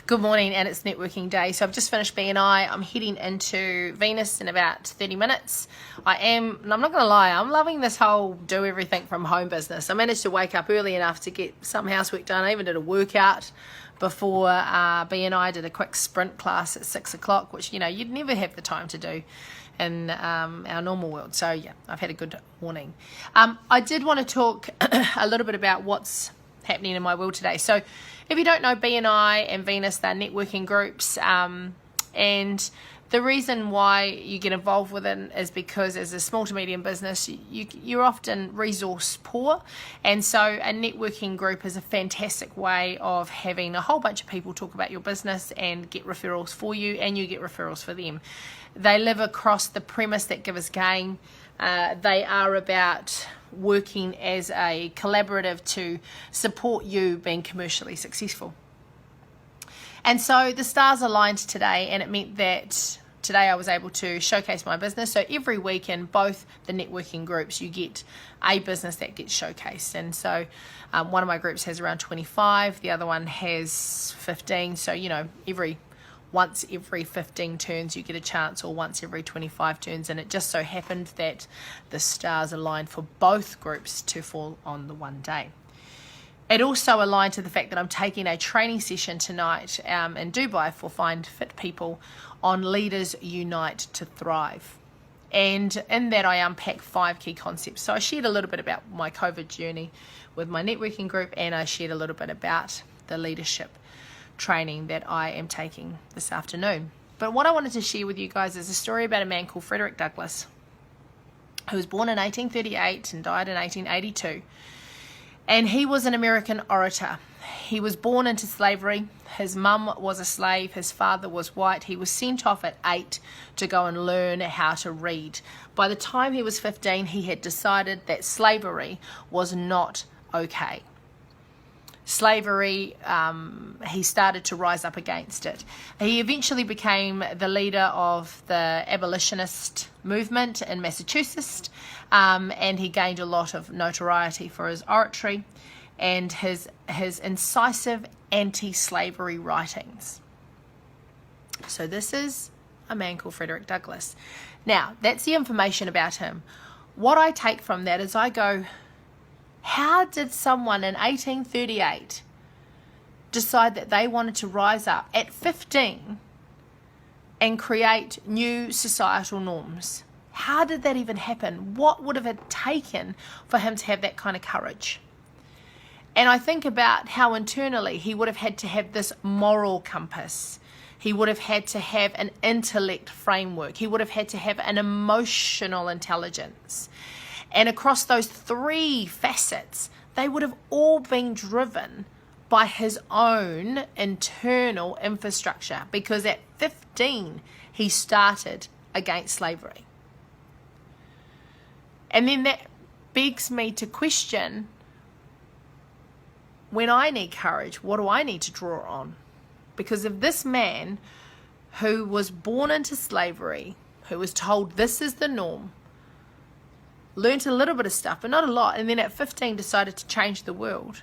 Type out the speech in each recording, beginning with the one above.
Good morning, and it's networking day. So I've just finished BNI. I'm heading into Venus in about 30 minutes. I'm not going to lie, I'm loving this whole do everything from home business. I managed to wake up early enough to get some housework done. I even did a workout before BNI. Did a quick sprint class at 6:00, which, you know, you'd never have the time to do in our normal world. So yeah, I've had a good morning. I did want to talk a little bit about what's happening in my world today. So if you don't know, BNI and Venus, they're networking groups, and the reason why you get involved with it is because as a small to medium business, you're often resource poor, and so a networking group is a fantastic way of having a whole bunch of people talk about your business and get referrals for you, and you get referrals for them. They live across the premise that give is gain. They are about working as a collaborative to support you being commercially successful. And so the stars aligned today, and it meant that today I was able to showcase my business. So every week in both the networking groups, you get a business that gets showcased. And so one of my groups has around 25, the other one has 15. So, you know, once every 15 turns you get a chance, or once every 25 turns, and it just so happened that the stars aligned for both groups to fall on the one day. It also aligned to the fact that I'm taking a training session tonight in Dubai for Find Fit People on Leaders Unite to Thrive. And in that I unpack 5 key concepts. So I shared a little bit about my COVID journey with my networking group, and I shared a little bit about the leadership training that I am taking this afternoon. But what I wanted to share with you guys is a story about a man called Frederick Douglass, who was born in 1838 and died in 1882. And he was an American orator. He was born into slavery. His mum was a slave. His father was white. He was sent off at 8 to go and learn how to read. By the time he was 15, he had decided that slavery was not okay. Slavery, he started to rise up against it. He eventually became the leader of the abolitionist movement in Massachusetts, and he gained a lot of notoriety for his oratory and his incisive anti-slavery writings. So this is a man called Frederick Douglass. Now, that's the information about him. What I take from that is I go, how did someone in 1838 decide that they wanted to rise up at 15 and create new societal norms? How did that even happen? What would have it taken for him to have that kind of courage? And I think about how internally he would have had to have this moral compass. He would have had to have an intellect framework. He would have had to have an emotional intelligence. And across those 3 facets, they would have all been driven by his own internal infrastructure, because at 15, he started against slavery. And then that begs me to question, when I need courage, what do I need to draw on? Because if this man who was born into slavery, who was told this is the norm, learned a little bit of stuff, but not a lot, and then at 15 decided to change the world.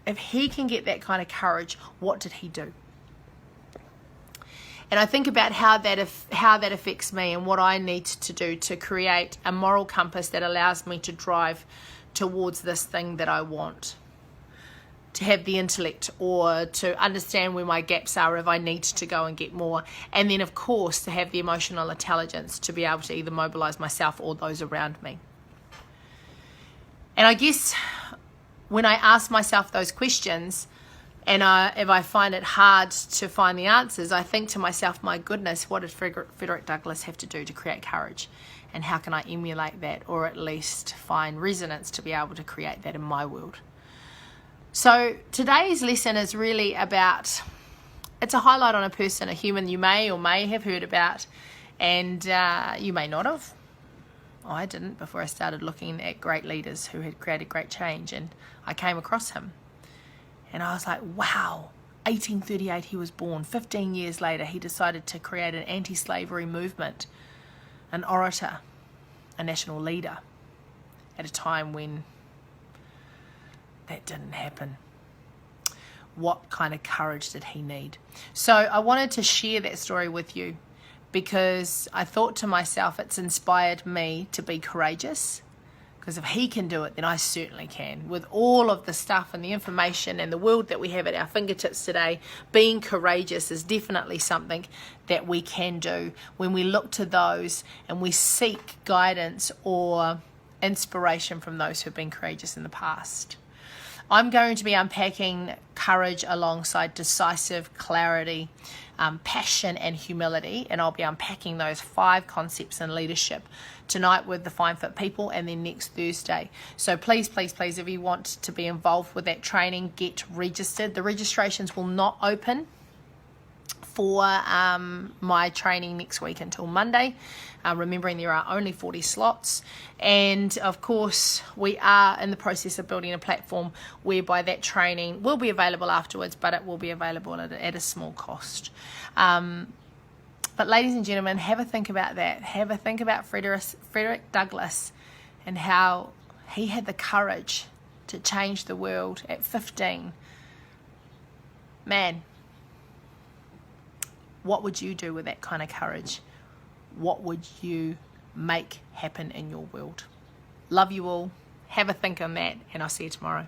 If he can get that kind of courage, what did he do? And I think about how that affects me and what I need to do to create a moral compass that allows me to drive towards this thing that I want. To have the intellect, or to understand where my gaps are if I need to go and get more. And then, of course, to have the emotional intelligence to be able to either mobilize myself or those around me. And I guess when I ask myself those questions, and if I find it hard to find the answers, I think to myself, my goodness, what did Frederick Douglass have to do to create courage? And how can I emulate that, or at least find resonance to be able to create that in my world? So today's lesson is really about, it's a highlight on a person, a human you may or may have heard about, and you may not have. I didn't before I started looking at great leaders who had created great change, and I came across him. And I was like, wow, 1838 he was born. 15 years later he decided to create an anti-slavery movement, an orator, a national leader, at a time when that didn't happen. what kind of courage did he need? So I wanted to share that story with you because I thought to myself, it's inspired me to be courageous. Because if he can do it, then I certainly can. With all of the stuff and the information and the world that we have at our fingertips today, being courageous is definitely something that we can do when we look to those and we seek guidance or inspiration from those who have been courageous in the past. I'm going to be unpacking courage alongside decisive clarity, passion and humility, and I'll be unpacking those 5 concepts in leadership tonight with the Fine Fit people, and then next Thursday. So please, if you want to be involved with that training, get registered. The registrations will not open for my training next week until Monday, remembering there are only 40 slots. And of course we are in the process of building a platform whereby that training will be available afterwards, but it will be available at a small cost. But ladies and gentlemen, have a think about that. Have a think about Frederick Douglass and how he had the courage to change the world at 15. Man, what would you do with that kind of courage? What would you make happen in your world? Love you all. Have a think on that, and I'll see you tomorrow.